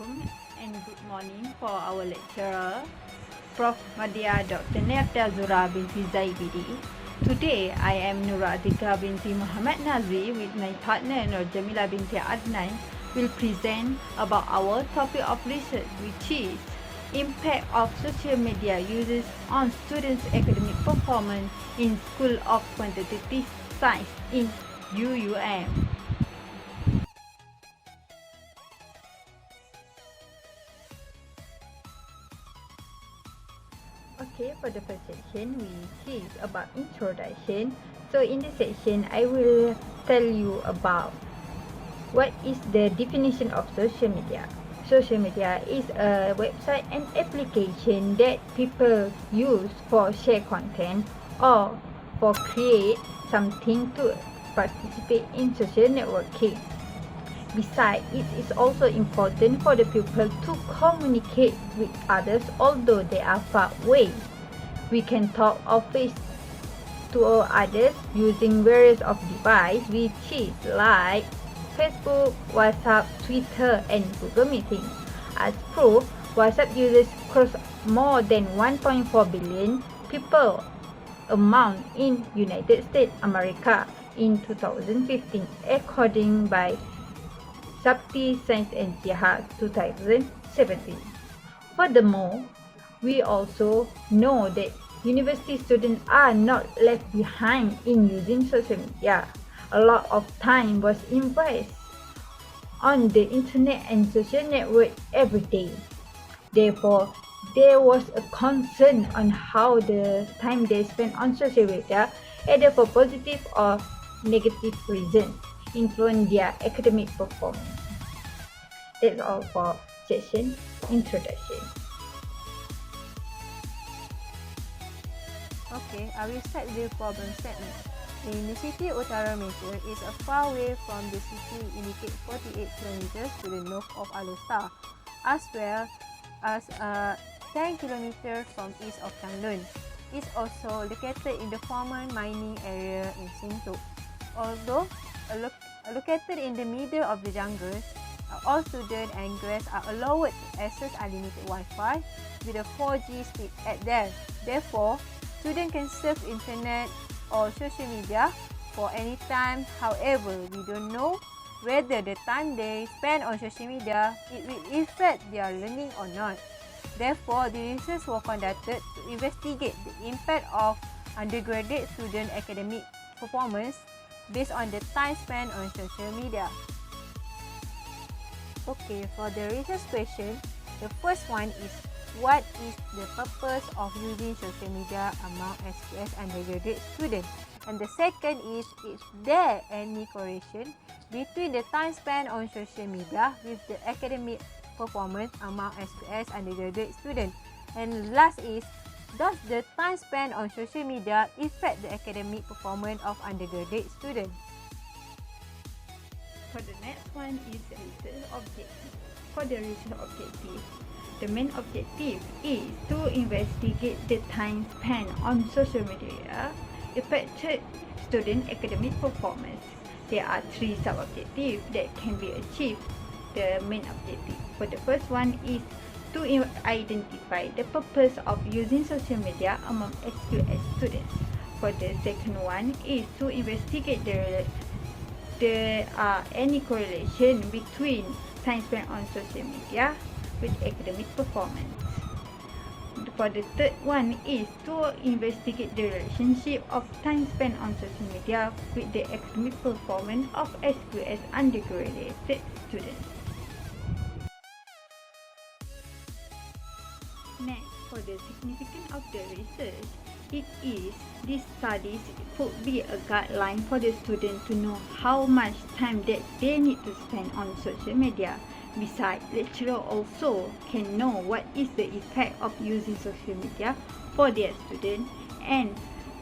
Assalamualaikum and good morning for our lecturer, Prof. Madya Dr. Nerta Zura binti Zaibidi. Today, I am Nurul Atikah binti Muhammad Nazri with my partner NurJamila binti Adnan will present about our topic of research, which is impact of social media uses on students' academic performance in School of Quantitative Science in UUM. Okay, for the first section, which is about introduction. So in this section, I will tell you about what is the definition of social media. Social media is a website and application that people use for share content or for create something to participate in social networking. Besides, it is also important for the people to communicate with others although they are far away. We can talk or face to others using various of devices, which is like Facebook, WhatsApp, Twitter, and Google Meeting. As proof, WhatsApp users crossed more than 1.4 billion people amount in United States America in 2015, according by Sabti Science and Jihad 2017. Furthermore, we also know that university students are not left behind in using social media. A lot of time was invested on the internet and social network every day. Therefore, there was a concern on how the time they spend on social media, either for positive or negative reasons, influence their academic performance. That's all for session introduction. Okay, I will start with problem statement. In the city Utara Malaysia is a far away from the city indicate 48 km to the north of Alor, as well as 10 km from east of Tanglun. It's also located in the former mining area in Sintok. Although located in the middle of the jungle, all students and grads are allowed to access unlimited Wi-Fi with a 4G speed at there. Therefore, students can surf internet or social media for any time. However, we don't know whether the time they spend on social media it will affect their learning or not. Therefore, the research was conducted to investigate the impact of undergraduate student academic performance based on the time spent on social media. Okay, for the research question, the first one is what is the purpose of using social media among SQS undergraduate students? And the second is there any correlation between the time spent on social media with the academic performance among SQS undergraduate students? And last is, does the time spent on social media affect the academic performance of undergraduate students? For the next one is research objective. For the research objective, the main objective is to investigate the time spent on social media affected student academic performance. There are three sub-objectives that can be achieved. The main objective for the first one is to identify the purpose of using social media among SQS students. For the second one is to investigate there are any correlation between time spent on social media with academic performance. For the third one is to investigate the relationship of time spent on social media with the academic performance of SQS undergraduate students. Next, for the significance of the research, it is these studies could be a guideline for the student to know how much time that they need to spend on social media. Besides, lecturer also can know what is the effect of using social media for their students, and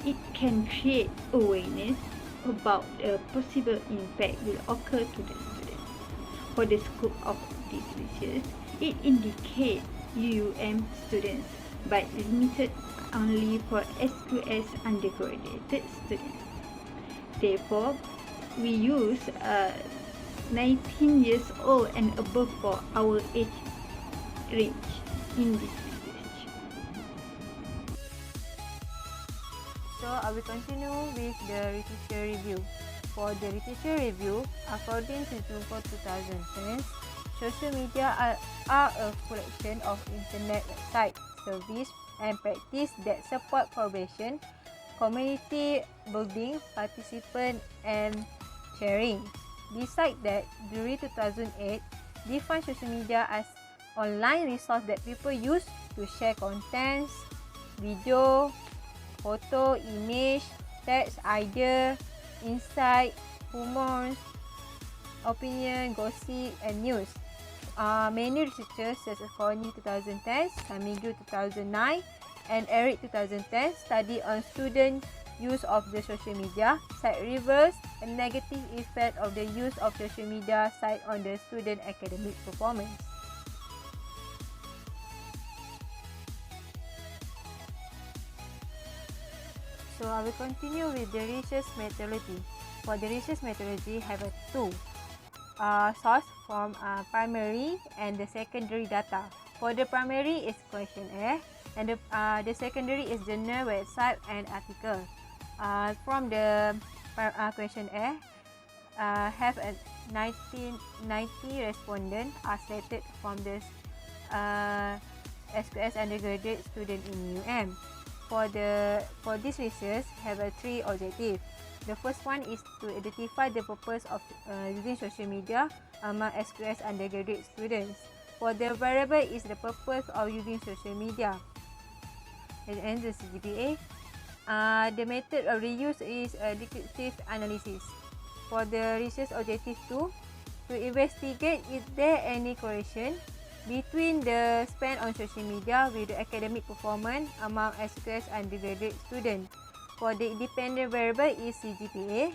it can create awareness about the possible impact will occur to the students. For the scope of this research, it indicates UUM students but limited only for SQS undergraduate students. Therefore, we use 19 years old and above for our age reach in this research. So I will continue with the literature review. For the literature review, according to June 2010, social media are a collection of internet websites, services and practice that support collaboration, community building, participation and sharing. Besides that, during 2008, define social media as online resource that people use to share contents, video, photo, image, text, idea, insight, humor, opinion, gossip and news. Many researchers such as Connie 2010, Samigu 2009 and Eric 2010 study on student use of the social media site reverse and negative effect of the use of social media site on the student academic performance. So I will continue with the research methodology. For the research methodology, have two source from primary and the secondary data. For the primary is questionnaire and the secondary is journal, website and article. From the questionnaire, have a 90 respondents are selected from the SQS undergraduate student in UUM. For this research, have a three objectives. The first one is to identify the purpose of using social media among SQS undergraduate students. For the variable is the purpose of using social media. And the CGPA. The method of reuse is descriptive analysis. For the research objective 2, to investigate is there any correlation between the spend on social media with the academic performance among SQS undergraduate students. For the independent variable is CGPA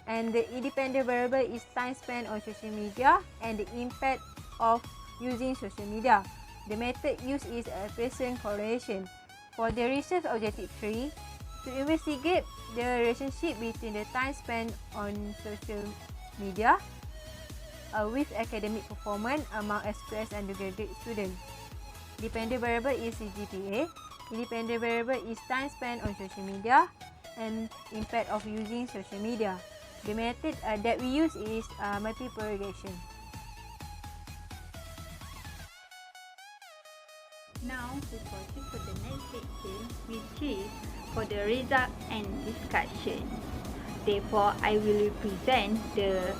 and the independent variable is time spent on social media and the impact of using social media. The method used is a Pearson correlation. For the research objective 3, to investigate the relationship between the time spent on social media with academic performance among SQS undergraduate students. Dependent variable is CGPA. Independent variable is time spent on social media and impact of using social media. The method that we use is multiple regression. Now we proceed to the next section, which is for the result and discussion. Therefore, I will present the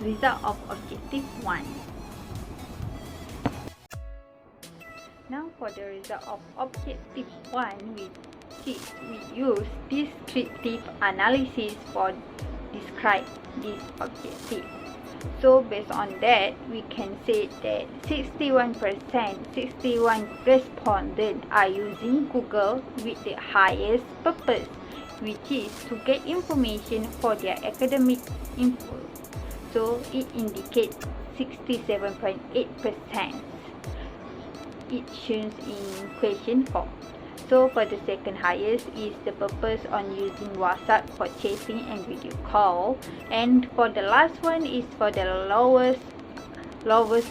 result of objective 1. Now for the result of objective 1, we use descriptive analysis for describe this objective. So based on that, we can say that 61% respondents are using Google with the highest purpose, which is to get information for their academic info. So it indicates 67.8%. It shows in question 4. So for the second highest is the purpose on using WhatsApp for chatting and video call, and for the last one is for the lowest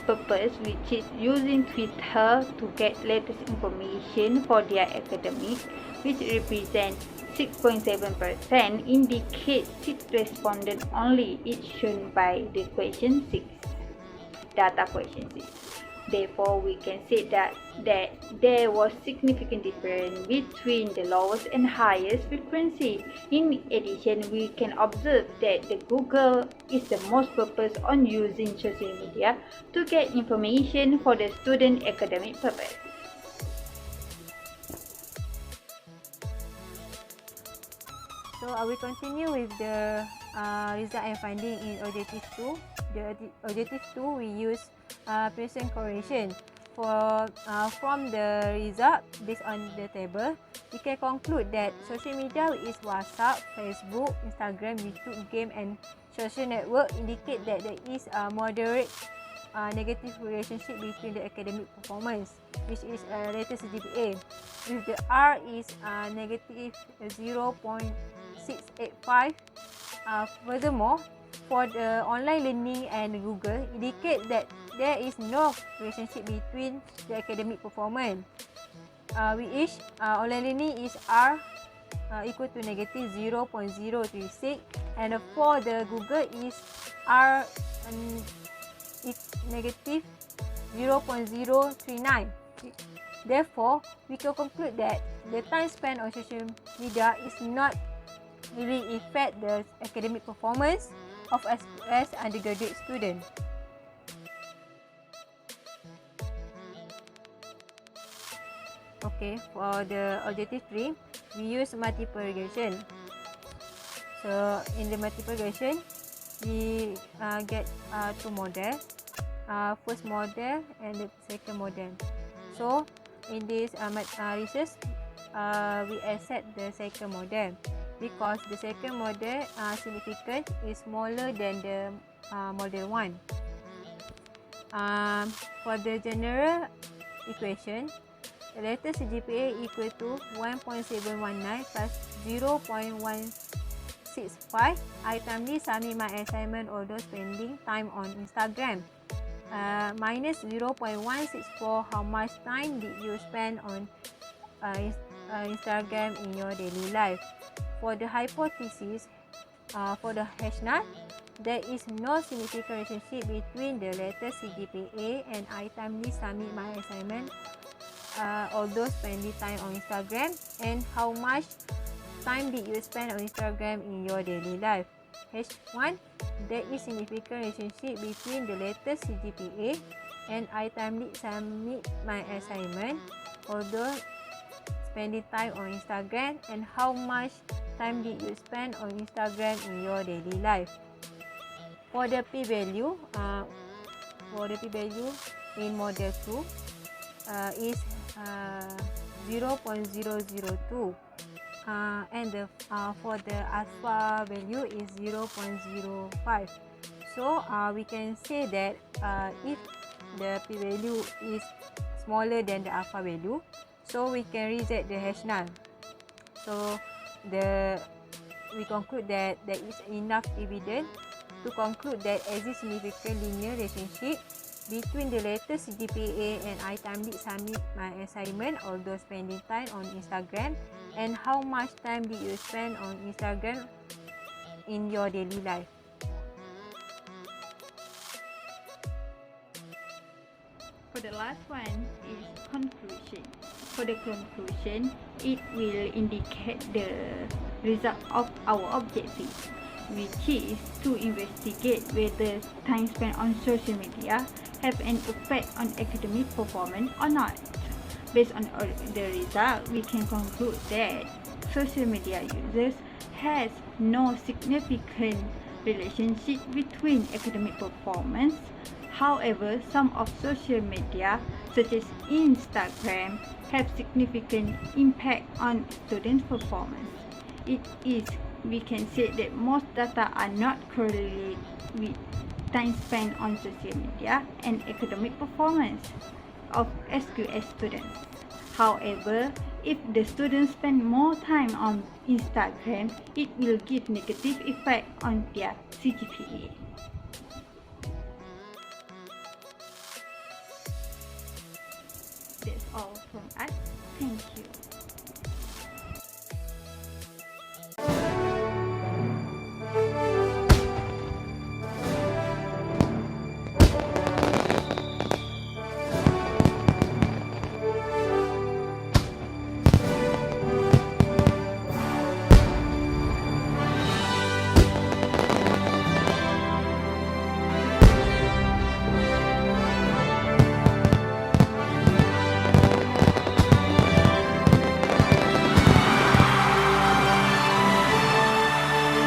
purpose, which is using Twitter to get latest information for their academic, which represents 6.7%, indicates 6 respondents only. It's shown by the question 6, data question 6. Therefore, we can say that there was significant difference between the lowest and highest frequency. In addition, we can observe that the Google is the most purpose on using social media to get information for the student academic purpose. So I will continue with the result and finding in objective 2. The objective 2 we use Pearson correlation. From the result based on the table, we can conclude that social media is WhatsApp, Facebook, Instagram, YouTube, game and social network indicate that there is a moderate negative relationship between the academic performance, which is latest GPA, with the R is negative 0.685. Furthermore, for the online learning and Google indicate that there is no relationship between the academic performance. Which online learning is R equal to negative 0.036, and for the Google is R negative 0.039. Therefore, we can conclude that the time spent on social media is not really affect the academic performance of SQS undergraduate students. Okay, for the objective 3, we use multiple regression. So in the multiple regression, we get two models, first model and the second model. So in this research, we accept the second model because the second model significance is smaller than the model 1. For the general equation, the latest GPA equal to 1.719 plus 0.165. I timely submit my assignment although spending time on Instagram. Minus 0.164. How much time did you spend on Instagram in your daily life? For the hypothesis, for the H0, there is no significant relationship between the latest GPA and I timely submit my assignment although spending time on Instagram, and how much time did you spend on Instagram in your daily life. H1, there is significant relationship between the latest GPA and I timely submit my assignment although spending time on Instagram, and how much time did you spend on Instagram in your daily life. For the p-value, in model 2 is 0.002, and for the alpha value is 0.05. So we can say that if the p-value is smaller than the alpha value, so we can reject the H0. So we conclude that there is enough evidence to conclude that exists significant linear relationship between the latest GPA and I timely submit my assignment although spending time on Instagram, and how much time did you spend on Instagram in your daily life. For the last one is conclusion. For the conclusion, it will indicate the result of our objective, which is to investigate whether time spent on social media have an effect on academic performance or not. Based on the result, we can conclude that social media users has no significant relationship between academic performance. However, some of social media, such as Instagram, have significant impact on students' performance. We can say that most data are not correlated with time spent on social media and academic performance of SQS students. However, if the students spend more time on Instagram, it will give negative effect on their CGPA.